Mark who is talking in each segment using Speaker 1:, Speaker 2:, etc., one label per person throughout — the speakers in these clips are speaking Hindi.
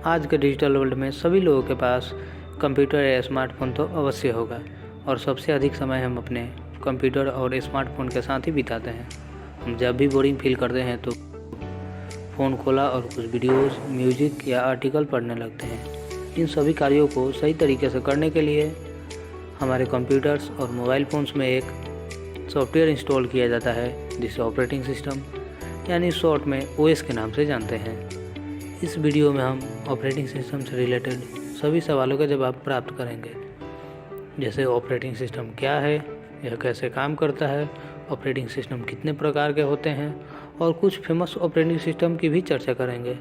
Speaker 1: आज के डिजिटल वर्ल्ड में सभी लोगों के पास कंप्यूटर या स्मार्टफोन तो अवश्य होगा और सबसे अधिक समय हम अपने कंप्यूटर और स्मार्टफोन के साथ ही बिताते हैं। हम जब भी बोरिंग फील करते हैं तो फ़ोन खोला और कुछ वीडियोस, म्यूजिक या आर्टिकल पढ़ने लगते हैं। इन सभी कार्यों को सही तरीके से करने के लिए हमारे कंप्यूटर्स और मोबाइल फ़ोन्स में एक सॉफ्टवेयर इंस्टॉल किया जाता है जिसे ऑपरेटिंग सिस्टम यानी शॉर्ट में OS के नाम से जानते हैं। इस वीडियो में हम ऑपरेटिंग सिस्टम से रिलेटेड सभी सवालों का जवाब प्राप्त करेंगे, जैसे ऑपरेटिंग सिस्टम क्या है, यह कैसे काम करता है, ऑपरेटिंग सिस्टम कितने प्रकार के होते हैं और कुछ फेमस ऑपरेटिंग सिस्टम की भी चर्चा करेंगे।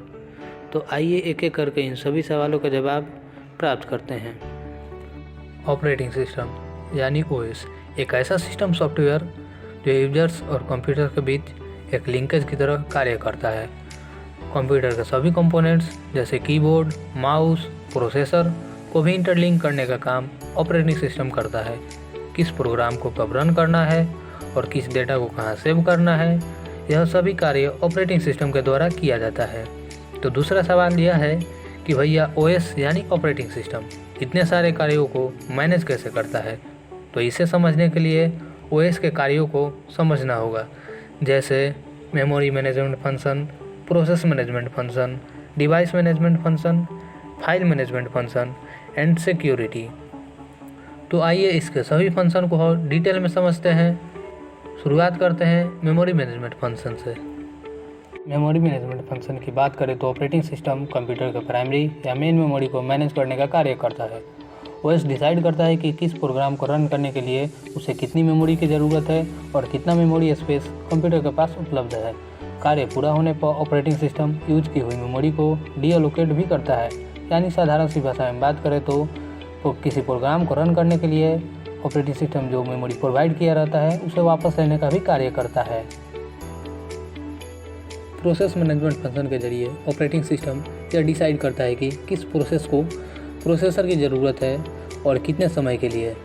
Speaker 1: तो आइए एक एक करके इन सभी सवालों का जवाब प्राप्त करते हैं। ऑपरेटिंग सिस्टम यानी OS एक ऐसा सिस्टम सॉफ्टवेयर जो यूजर्स और कंप्यूटर के बीच एक लिंकेज की तरह कार्य करता है। कंप्यूटर के सभी कंपोनेंट्स जैसे कीबोर्ड, माउस, प्रोसेसर को भी इंटरलिंक करने का काम ऑपरेटिंग सिस्टम करता है। किस प्रोग्राम को कब रन करना है और किस डेटा को कहाँ सेव करना है, यह सभी कार्य ऑपरेटिंग सिस्टम के द्वारा किया जाता है। तो दूसरा सवाल यह है कि भैया OS यानी ऑपरेटिंग सिस्टम इतने सारे कार्यों को मैनेज कैसे करता है। तो इसे समझने के लिए OS के कार्यों को समझना होगा, जैसे memory management function, process management function, device management function, file management function and security. तो आइए इसके सभी फंक्शन को और डिटेल में समझते हैं। शुरुआत करते हैं मेमोरी मैनेजमेंट फंक्शन से। मेमोरी मैनेजमेंट फंक्शन की बात करें तो ऑपरेटिंग सिस्टम कंप्यूटर के प्राइमरी या मेन मेमोरी को मैनेज करने का कार्य करता है। OS डिसाइड करता है कि किस प्रोग्राम को रन करने के लिए उसे कितनी मेमोरी की ज़रूरत है और कितना मेमोरी स्पेस कंप्यूटर के पास उपलब्ध है। कार्य पूरा होने पर ऑपरेटिंग सिस्टम यूज की हुई मेमोरी को डीअलोकेट भी करता है, यानी साधारण सी भाषा में बात करें तो किसी प्रोग्राम को रन करने के लिए ऑपरेटिंग सिस्टम जो मेमोरी प्रोवाइड किया रहता है उसे वापस लेने का भी कार्य करता है। प्रोसेस मैनेजमेंट फंक्शन के जरिए ऑपरेटिंग सिस्टम यह डिसाइड करता है कि किस प्रोसेस को प्रोसेसर की ज़रूरत है और कितने समय के लिए।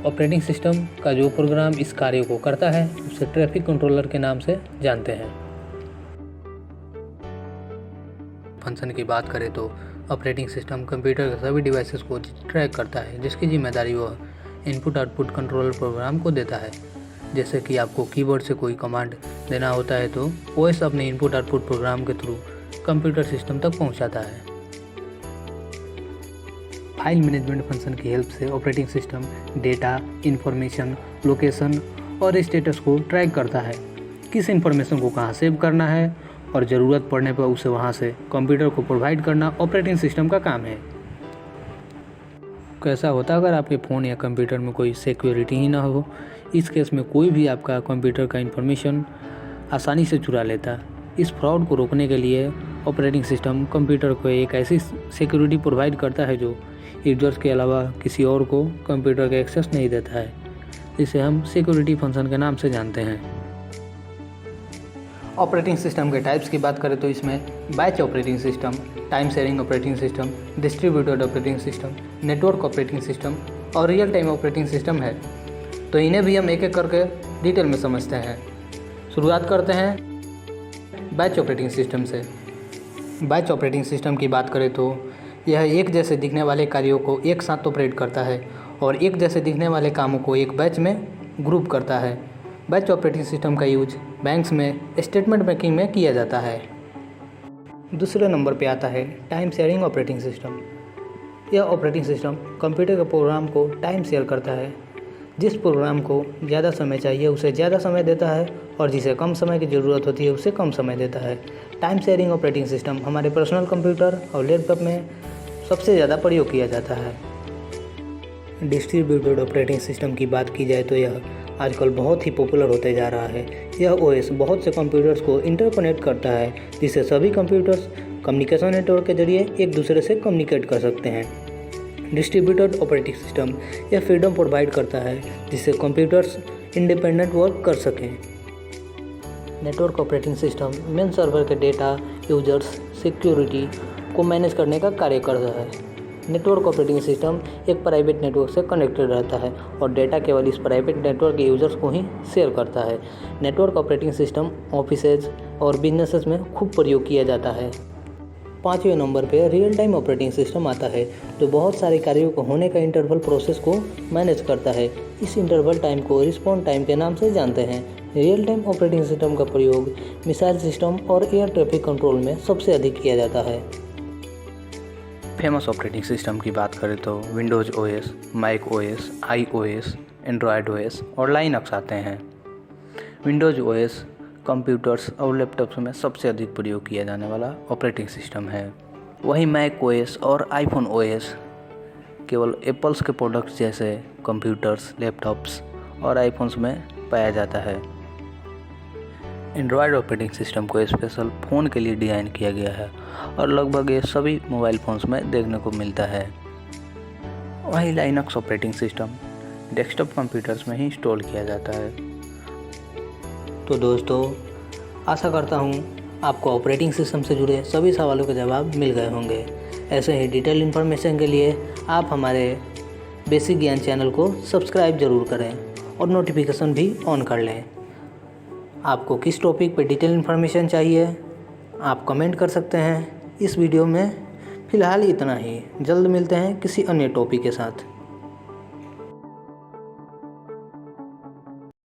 Speaker 1: ऑपरेटिंग सिस्टम का जो प्रोग्राम इस कार्य को करता है उसे ट्रैफिक कंट्रोलर के नाम से जानते हैं। फंक्शन की बात करें तो ऑपरेटिंग सिस्टम कंप्यूटर के सभी डिवाइसेस को ट्रैक करता है, जिसकी जिम्मेदारी वह इनपुट आउटपुट कंट्रोलर प्रोग्राम को देता है। जैसे कि आपको कीबोर्ड से कोई कमांड देना होता है तो OS अपने इनपुट आउटपुट प्रोग्राम के थ्रू कंप्यूटर सिस्टम तक पहुंचाता है। फाइल मैनेजमेंट फंक्शन की हेल्प से operating system data, information, location और स्टेटस को ट्रैक करता है। किस इंफॉर्मेशन को कहाँ सेव करना है और ज़रूरत पड़ने पर उसे वहाँ से कंप्यूटर को प्रोवाइड करना ऑपरेटिंग सिस्टम का काम है। कैसा होता अगर आपके फ़ोन या कंप्यूटर में कोई सिक्योरिटी ही ना हो। इस केस में कोई भी आपका कंप्यूटर का इंफॉर्मेशन आसानी से चुरा लेता। इस फ्रॉड को रोकने के लिए ऑपरेटिंग सिस्टम कंप्यूटर को एक ऐसी सिक्योरिटी प्रोवाइड करता है जो यूजर्स के अलावा किसी और को कंप्यूटर का एक्सेस नहीं देता है, जिसे हम सिक्योरिटी फंक्शन के नाम से जानते हैं। ऑपरेटिंग सिस्टम के टाइप्स की बात करें तो इसमें batch operating system, time sharing operating system, distributed operating system, network operating system और रियल टाइम ऑपरेटिंग सिस्टम है। तो इन्हें भी हम एक एक करके डिटेल में समझते हैं। शुरुआत करते हैं बैच ऑपरेटिंग सिस्टम से। बैच ऑपरेटिंग सिस्टम की बात करें तो यह एक जैसे दिखने वाले कार्यों को एक साथ ऑपरेट करता है और एक जैसे दिखने वाले कामों को एक बैच में ग्रुप करता है। बैच ऑपरेटिंग सिस्टम का यूज बैंक्स में स्टेटमेंट बैंकिंग में किया जाता है। दूसरे नंबर पे आता है टाइम शेयरिंग ऑपरेटिंग सिस्टम। यह ऑपरेटिंग सिस्टम कंप्यूटर के प्रोग्राम को टाइम शेयर करता है। जिस प्रोग्राम को ज़्यादा समय चाहिए उसे ज़्यादा समय देता है और जिसे कम समय की ज़रूरत होती है उसे कम समय देता है। टाइम शेयरिंग ऑपरेटिंग सिस्टम हमारे पर्सनल कंप्यूटर और लैपटॉप में सबसे ज़्यादा प्रयोग किया जाता है। डिस्ट्रीब्यूटेड ऑपरेटिंग सिस्टम की बात की जाए तो यह आजकल बहुत ही पॉपुलर होते जा रहा है। यह OS बहुत से कंप्यूटर्स को इंटरकनेक्ट करता है, जिससे सभी कंप्यूटर्स कम्युनिकेशन नेटवर्क के जरिए एक दूसरे से कम्युनिकेट कर सकते हैं। डिस्ट्रीब्यूटेड ऑपरेटिंग सिस्टम यह फ्रीडम प्रोवाइड करता है, जिससे कंप्यूटर्स इंडिपेंडेंट वर्क कर सकें। Network operating system main server के डेटा, यूजर्स, सिक्योरिटी को मैनेज करने का कार्य करता है। नेटवर्क ऑपरेटिंग सिस्टम एक प्राइवेट नेटवर्क से कनेक्टेड रहता है और डेटा केवल इस प्राइवेट नेटवर्क के यूजर्स को ही शेयर करता है। नेटवर्क ऑपरेटिंग सिस्टम ऑफिसेज और बिजनेसेस में खूब प्रयोग किया जाता है। 5वें नंबर पे रियल टाइम ऑपरेटिंग सिस्टम आता है, जो बहुत सारे कार्यों को होने का इंटरवल प्रोसेस को मैनेज करता है। इस इंटरवल टाइम को रिस्पॉन्स टाइम के नाम से जानते हैं। रियल टाइम ऑपरेटिंग सिस्टम का प्रयोग मिसाइल सिस्टम और एयर ट्रैफिक कंट्रोल में सबसे अधिक किया जाता है। फेमस ऑपरेटिंग सिस्टम की बात करें तो Windows OS, Mac OS, iOS, Android OS और लाइनक्स आते हैं। विंडोज़ OS कंप्यूटर्स और लैपटॉप्स में सबसे अधिक प्रयोग किया जाने वाला ऑपरेटिंग सिस्टम है। वहीं मैक OS और आईफोन OS केवल एप्पल्स के प्रोडक्ट्स जैसे कंप्यूटर्स, लैपटॉप्स और आईफोन्स में पाया जाता है। एंड्रॉयड ऑपरेटिंग सिस्टम को स्पेशल फ़ोन के लिए डिज़ाइन किया गया है और लगभग ये सभी मोबाइल फ़ोन्स में देखने को मिलता है। वहीं Linux operating system desktop computers में ही इंस्टॉल किया जाता है। तो दोस्तों, आशा करता हूँ आपको ऑपरेटिंग सिस्टम से जुड़े सभी सवालों के जवाब मिल गए होंगे। ऐसे ही डिटेल इन्फॉर्मेशन के लिए आप हमारे बेसिक ज्ञान चैनल को सब्सक्राइब ज़रूर करें और नोटिफिकेशन भी ऑन कर लें। आपको किस टॉपिक पर डिटेल इन्फॉर्मेशन चाहिए आप कमेंट कर सकते हैं। इस वीडियो में फ़िलहाल इतना ही। जल्द मिलते हैं किसी अन्य टॉपिक के साथ।